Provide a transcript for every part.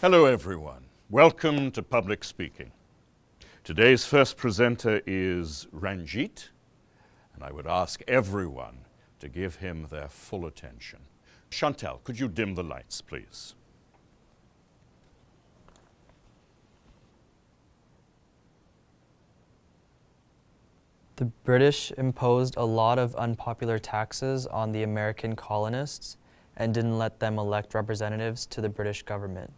Hello everyone. Welcome to Public Speaking. Today's first presenter is Ranjit, and I would ask everyone to give him their full attention. Chantal, could you dim the lights, please? The British imposed a lot of unpopular taxes on the American colonists and didn't let them elect representatives to the British government.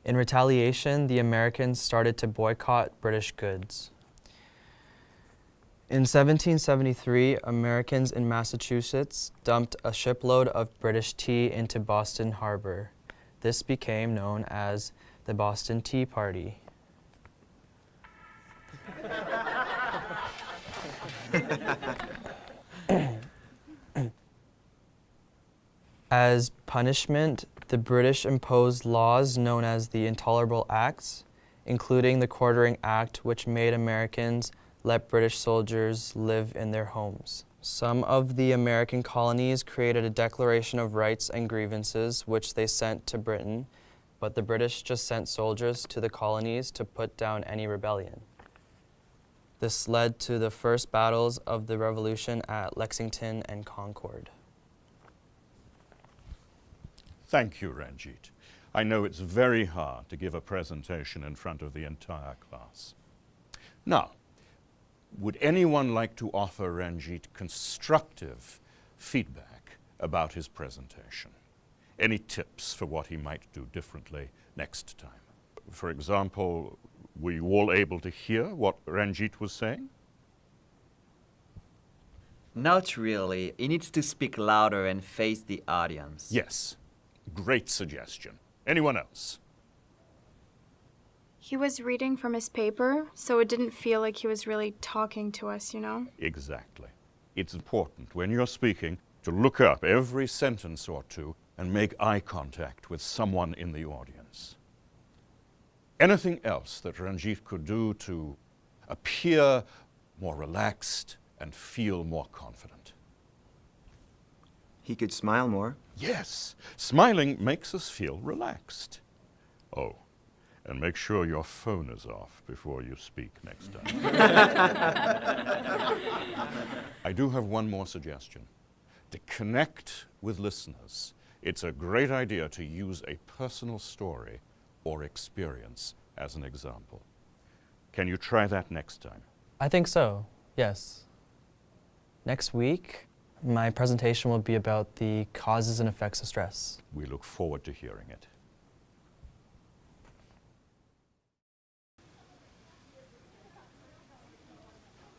In retaliation, the Americans started to boycott British goods. In 1773, Americans in Massachusetts dumped a shipload of British tea into Boston Harbor. This became known as the Boston Tea Party. As punishment, the British imposed laws known as the Intolerable Acts, including the Quartering Act, which made Americans let British soldiers live in their homes. Some of the American colonies created a Declaration of Rights and Grievances, which they sent to Britain, but the British just sent soldiers to the colonies to put down any rebellion. This led to the first battles of the Revolution at Lexington and Concord. Thank you, Ranjit. I know it's very hard to give a presentation in front of the entire class. Now, would anyone like to offer Ranjit constructive feedback about his presentation? Any tips for what he might do differently next time? For example, were you all able to hear what Ranjit was saying? Not really. He needs to speak louder and face the audience. Yes. Great suggestion. Anyone else? He was reading from his paper, so it didn't feel like he was really talking to us, you know? Exactly. It's important when you're speaking to look up every sentence or two and make eye contact with someone in the audience. Anything else that Ranjit could do to appear more relaxed and feel more confident? He could smile more. Yes, smiling makes us feel relaxed. Oh, and make sure your phone is off before you speak next time. I do have one more suggestion. To connect with listeners, it's a great idea to use a personal story or experience as an example. Can you try that next time? I think so, yes. Next week, my presentation will be about the causes and effects of stress. We look forward to hearing it.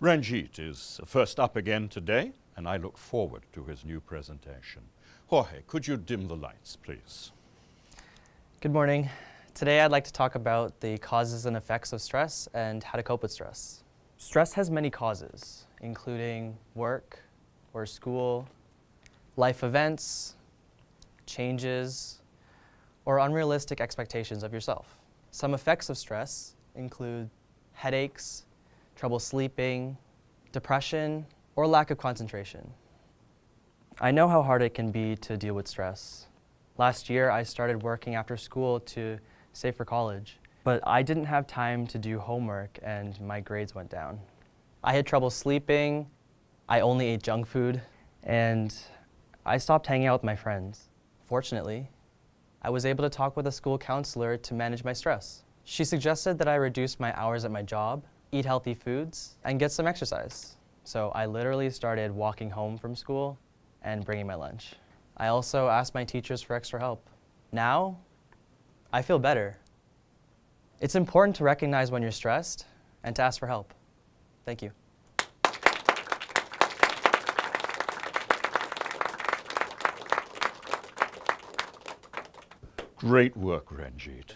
Ranjit is first up again today, and I look forward to his new presentation. Jorge, could you dim the lights, please? Good morning. Today I'd like to talk about the causes and effects of stress and how to cope with stress. Stress has many causes, including work or school, life events, changes, or unrealistic expectations of yourself. Some effects of stress include headaches, trouble sleeping, depression, or lack of concentration. I know how hard it can be to deal with stress. Last year, I started working after school to save for college, but I didn't have time to do homework and my grades went down. I had trouble sleeping, I only ate junk food, and I stopped hanging out with my friends. Fortunately, I was able to talk with a school counselor to manage my stress. She suggested that I reduce my hours at my job, eat healthy foods, and get some exercise. So I literally started walking home from school and bringing my lunch. I also asked my teachers for extra help. Now, I feel better. It's important to recognize when you're stressed and to ask for help. Thank you. Great work, Ranjit.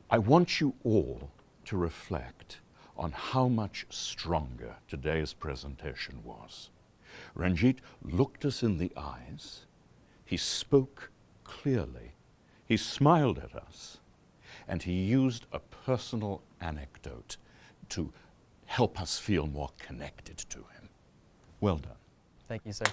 I want you all to reflect on how much stronger today's presentation was. Ranjit looked us in the eyes, he spoke clearly, he smiled at us, and he used a personal anecdote to help us feel more connected to him. Well done. Thank you, sir.